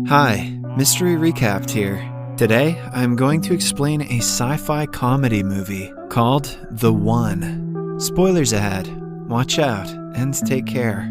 Hi, Mystery Recapped here. Today, I'm going to explain a sci-fi comedy movie called The One. Spoilers ahead. Watch out and take care.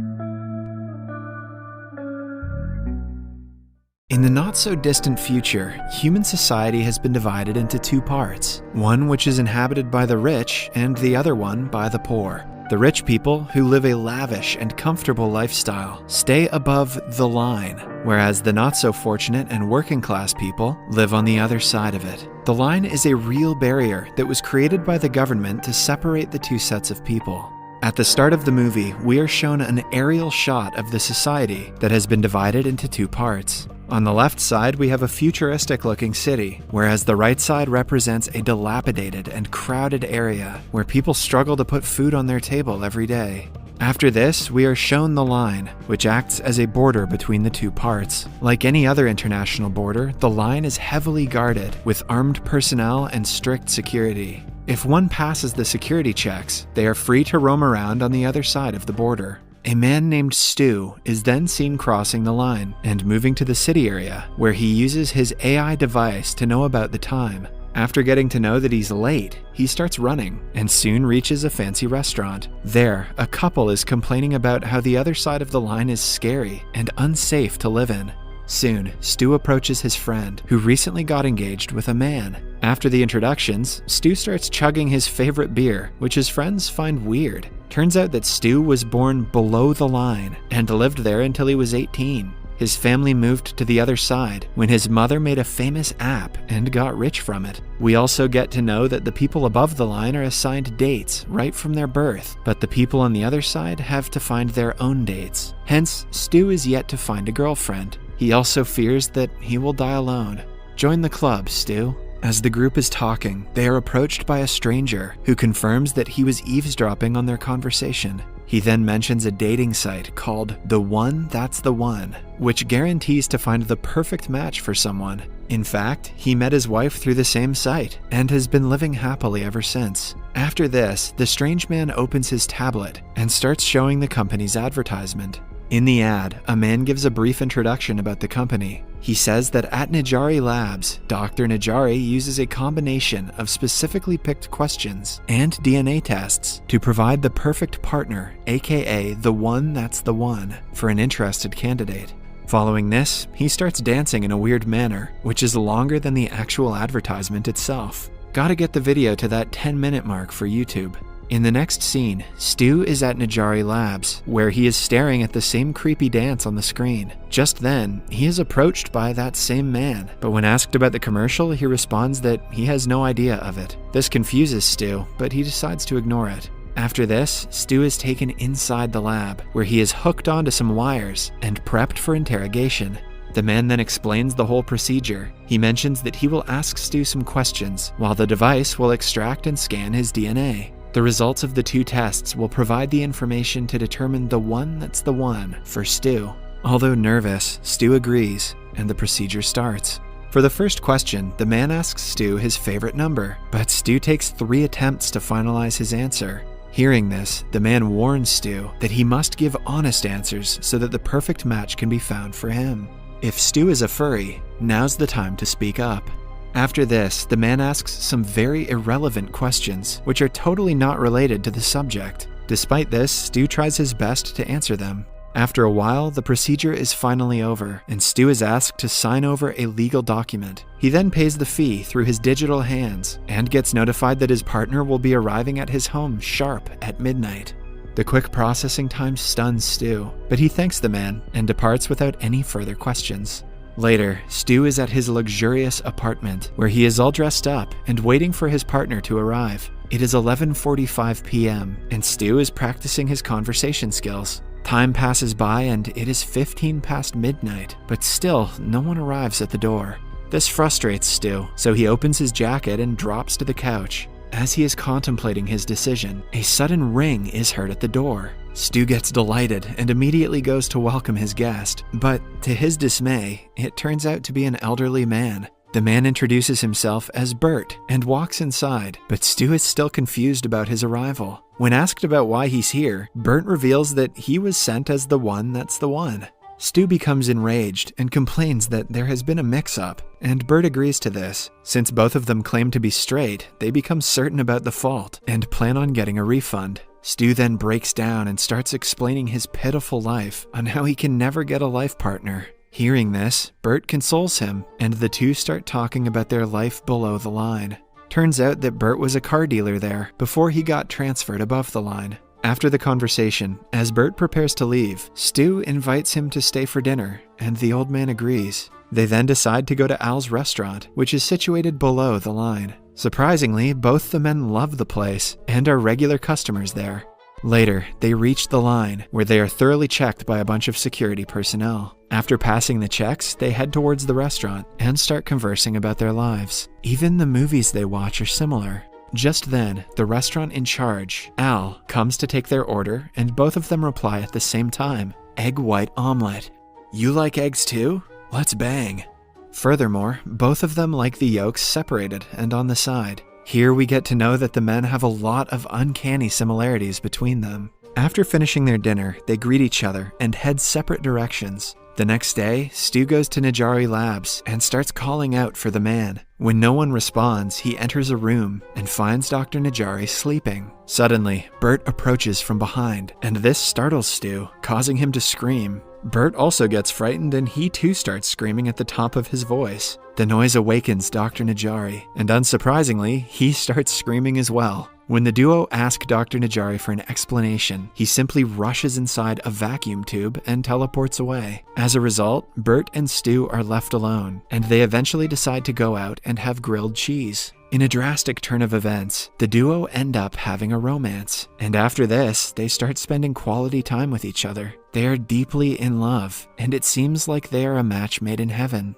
In the not-so-distant future, human society has been divided into two parts, one which is inhabited by the rich and the other one by the poor. The rich people, who live a lavish and comfortable lifestyle, stay above the line, whereas the not-so-fortunate and working-class people live on the other side of it. The line is a real barrier that was created by the government to separate the two sets of people. At the start of the movie, we are shown an aerial shot of the society that has been divided into two parts. On the left side, we have a futuristic-looking city, whereas the right side represents a dilapidated and crowded area where people struggle to put food on their table every day. After this, we are shown the line, which acts as a border between the two parts. Like any other international border, the line is heavily guarded with armed personnel and strict security. If one passes the security checks, they are free to roam around on the other side of the border. A man named Stu is then seen crossing the line and moving to the city area, where he uses his AI device to know about the time. After getting to know that he's late, he starts running and soon reaches a fancy restaurant. There, a couple is complaining about how the other side of the line is scary and unsafe to live in. Soon, Stu approaches his friend, who recently got engaged with a man. After the introductions, Stu starts chugging his favorite beer, which his friends find weird. Turns out that Stu was born below the line and lived there until he was 18. His family moved to the other side when his mother made a famous app and got rich from it. We also get to know that the people above the line are assigned dates right from their birth, but the people on the other side have to find their own dates. Hence, Stu is yet to find a girlfriend. He also fears that he will die alone. Join the club, Stu. As the group is talking, they are approached by a stranger who confirms that he was eavesdropping on their conversation. He then mentions a dating site called The One That's the One, which guarantees to find the perfect match for someone. In fact, he met his wife through the same site and has been living happily ever since. After this, the strange man opens his tablet and starts showing the company's advertisement. In the ad, a man gives a brief introduction about the company. He says that at Najari Labs, Dr. Najari uses a combination of specifically picked questions and DNA tests to provide the perfect partner, aka the one that's the one, for an interested candidate. Following this, he starts dancing in a weird manner, which is longer than the actual advertisement itself. Gotta get the video to that 10-minute mark for YouTube. In the next scene, Stu is at Najari Labs, where he is staring at the same creepy dance on the screen. Just then, he is approached by that same man, but when asked about the commercial, he responds that he has no idea of it. This confuses Stu, but he decides to ignore it. After this, Stu is taken inside the lab, where he is hooked onto some wires and prepped for interrogation. The man then explains the whole procedure. He mentions that he will ask Stu some questions, while the device will extract and scan his DNA. The results of the two tests will provide the information to determine the one that's the one for Stu. Although nervous, Stu agrees, and the procedure starts. For the first question, the man asks Stu his favorite number, but Stu takes 3 attempts to finalize his answer. Hearing this, the man warns Stu that he must give honest answers so that the perfect match can be found for him. If Stu is a furry, now's the time to speak up. After this, the man asks some very irrelevant questions, which are totally not related to the subject. Despite this, Stu tries his best to answer them. After a while, the procedure is finally over, and Stu is asked to sign over a legal document. He then pays the fee through his digital hands, and gets notified that his partner will be arriving at his home sharp at midnight. The quick processing time stuns Stu, but he thanks the man and departs without any further questions. Later, Stu is at his luxurious apartment, where he is all dressed up and waiting for his partner to arrive. It is 11:45 p.m., and Stu is practicing his conversation skills. Time passes by and it is 15 past midnight, but still no one arrives at the door. This frustrates Stu, so he opens his jacket and drops to the couch. As he is contemplating his decision, a sudden ring is heard at the door. Stu gets delighted and immediately goes to welcome his guest, but to his dismay, it turns out to be an elderly man. The man introduces himself as Bert and walks inside, but Stu is still confused about his arrival. When asked about why he's here, Bert reveals that he was sent as the one that's the one. Stu becomes enraged and complains that there has been a mix-up, and Bert agrees to this. Since both of them claim to be straight, they become certain about the fault and plan on getting a refund. Stu then breaks down and starts explaining his pitiful life on how he can never get a life partner. Hearing this, Bert consoles him, and the two start talking about their life below the line. Turns out that Bert was a car dealer there before he got transferred above the line. After the conversation, as Bert prepares to leave, Stu invites him to stay for dinner, and the old man agrees. They then decide to go to Al's restaurant, which is situated below the line. Surprisingly, both the men love the place and are regular customers there. Later, they reach the line, where they are thoroughly checked by a bunch of security personnel. After passing the checks, they head towards the restaurant and start conversing about their lives. Even the movies they watch are similar. Just then, the restaurant in charge, Al, comes to take their order, and both of them reply at the same time, "Egg white omelet." "You like eggs too? Let's bang." Furthermore, both of them like the yolks separated and on the side. Here we get to know that the men have a lot of uncanny similarities between them. After finishing their dinner, they greet each other and head separate directions. The next day, Stu goes to Najari Labs and starts calling out for the man. When no one responds, he enters a room and finds Dr. Najari sleeping. Suddenly, Bert approaches from behind, and this startles Stu, causing him to scream. Bert also gets frightened, and he too starts screaming at the top of his voice. The noise awakens Dr. Najari, and unsurprisingly, he starts screaming as well. When the duo ask Dr. Najari for an explanation, he simply rushes inside a vacuum tube and teleports away. As a result, Bert and Stu are left alone, and they eventually decide to go out and have grilled cheese. In a drastic turn of events, the duo end up having a romance, and after this, they start spending quality time with each other. They are deeply in love, and it seems like they are a match made in heaven.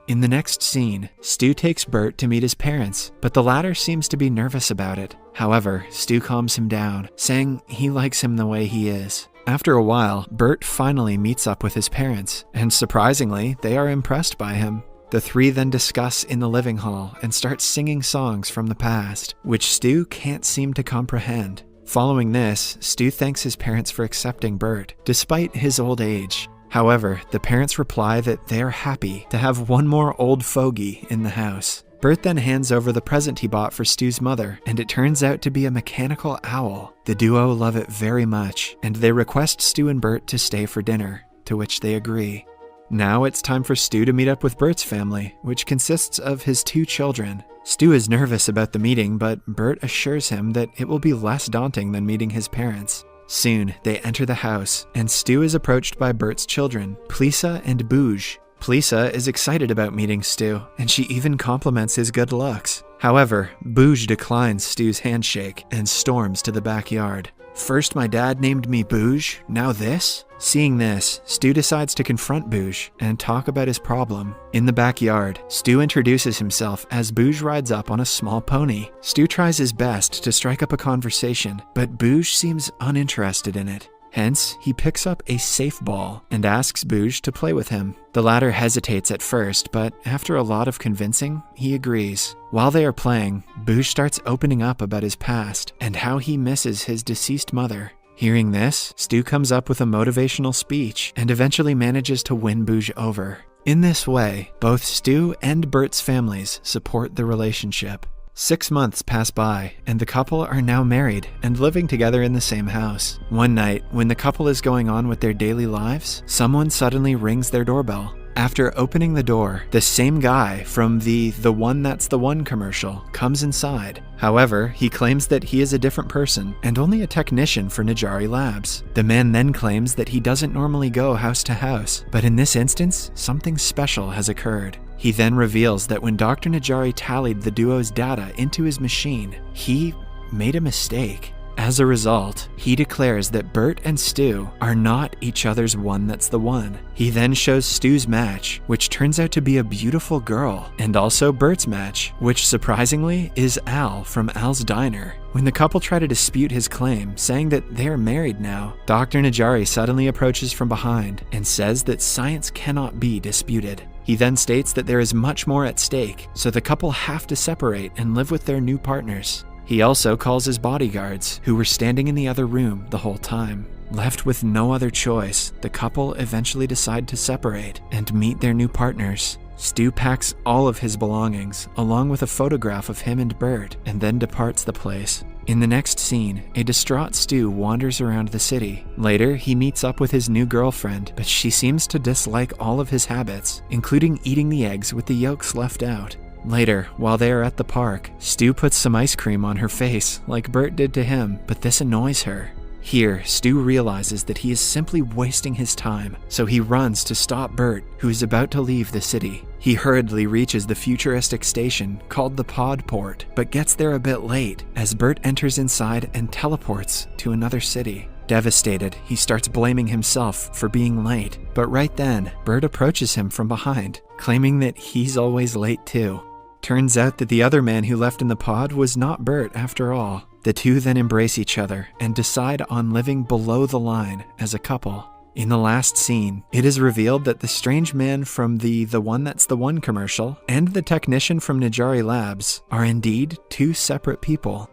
In the next scene, Stu takes Bert to meet his parents, but the latter seems to be nervous about it. However, Stu calms him down, saying he likes him the way he is. After a while, Bert finally meets up with his parents, and surprisingly, they are impressed by him. The three then discuss in the living hall and start singing songs from the past, which Stu can't seem to comprehend. Following this, Stu thanks his parents for accepting Bert, despite his old age. However, the parents reply that they are happy to have one more old fogey in the house. Bert then hands over the present he bought for Stu's mother, and it turns out to be a mechanical owl. The duo love it very much, and they request Stu and Bert to stay for dinner, to which they agree. Now it's time for Stu to meet up with Bert's family, which consists of his 2 children. Stu is nervous about the meeting, but Bert assures him that it will be less daunting than meeting his parents. Soon, they enter the house, and Stu is approached by Bert's children, Plisa and Bouge. Plisa is excited about meeting Stu, and she even compliments his good looks. However, Bouge declines Stu's handshake and storms to the backyard. "First my dad named me Bouge, now this?" Seeing this, Stu decides to confront Bouge and talk about his problem. In the backyard, Stu introduces himself as Bouge rides up on a small pony. Stu tries his best to strike up a conversation, but Bouge seems uninterested in it. Hence, he picks up a safe ball and asks Bouge to play with him. The latter hesitates at first, but after a lot of convincing, he agrees. While they are playing, Bouge starts opening up about his past and how he misses his deceased mother. Hearing this, Stu comes up with a motivational speech and eventually manages to win Bouge over. In this way, both Stu and Bert's families support the relationship. 6 months pass by, and the couple are now married and living together in the same house. One night, when the couple is going on with their daily lives, someone suddenly rings their doorbell. After opening the door, the same guy from the One That's the One commercial comes inside. However, he claims that he is a different person and only a technician for Najari Labs. The man then claims that he doesn't normally go house to house, but in this instance, something special has occurred. He then reveals that when Dr. Najari tallied the duo's data into his machine, he made a mistake. As a result, he declares that Bert and Stu are not each other's One That's the One. He then shows Stu's match, which turns out to be a beautiful girl, and also Bert's match, which surprisingly is Al from Al's Diner. When the couple try to dispute his claim, saying that they are married now, Dr. Najari suddenly approaches from behind and says that science cannot be disputed. He then states that there is much more at stake, so the couple have to separate and live with their new partners. He also calls his bodyguards, who were standing in the other room the whole time. Left with no other choice, the couple eventually decide to separate and meet their new partners. Stu packs all of his belongings, along with a photograph of him and Bert, and then departs the place. In the next scene, a distraught Stu wanders around the city. Later, he meets up with his new girlfriend, but she seems to dislike all of his habits, including eating the eggs with the yolks left out. Later, while they are at the park, Stu puts some ice cream on her face, like Bert did to him, but this annoys her. Here, Stu realizes that he is simply wasting his time, so he runs to stop Bert, who is about to leave the city. He hurriedly reaches the futuristic station called the Pod Port, but gets there a bit late as Bert enters inside and teleports to another city. Devastated, he starts blaming himself for being late, but right then, Bert approaches him from behind, claiming that he's always late too. Turns out that the other man who left in the pod was not Bert after all. The two then embrace each other and decide on living below the line as a couple. In the last scene, it is revealed that the strange man from the One That's the One commercial and the technician from Najari Labs are indeed two separate people.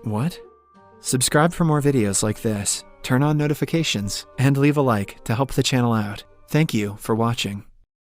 What? Subscribe for more videos like this, turn on notifications, and leave a like to help the channel out. Thank you for watching.